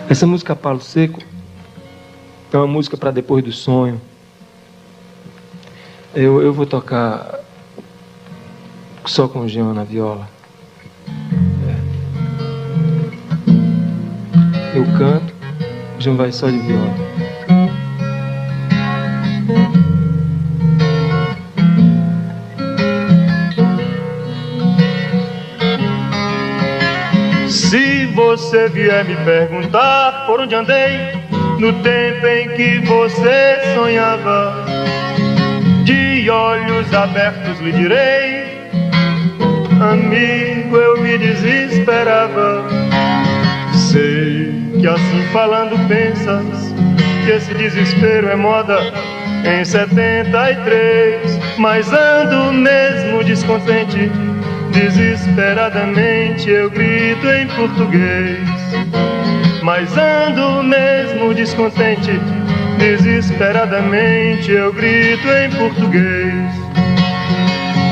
Essa música Palo Seco é uma música para depois do sonho. Eu vou tocar só com o Jean na viola. Eu canto, o Jean vai só de viola. Se você vier me perguntar por onde andei no tempo em que você sonhava, de olhos abertos lhe direi: amigo, eu me desesperava. Sei que assim falando pensas que esse desespero é moda em 73, mas ando mesmo descontente. Desesperadamente eu grito em português, mas ando mesmo descontente. Desesperadamente eu grito em português.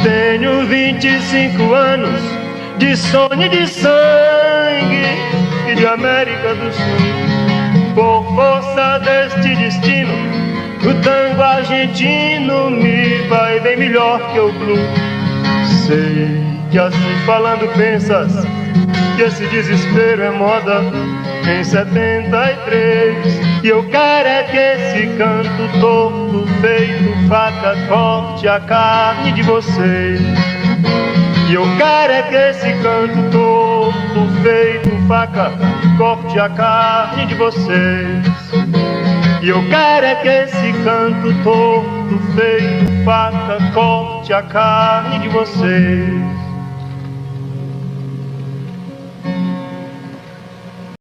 Tenho 25 anos de sonho e de sangue e de América do Sul. Por força deste destino, o tango argentino me vai bem melhor que o blues. Sei que assim falando pensas que esse desespero é moda em 73, e eu quero é que esse canto torto feito faca corte a carne de vocês. E eu quero é que esse canto torto feito faca corte a carne de vocês. E eu quero é que esse canto torto feito faca corte a carne de vocês.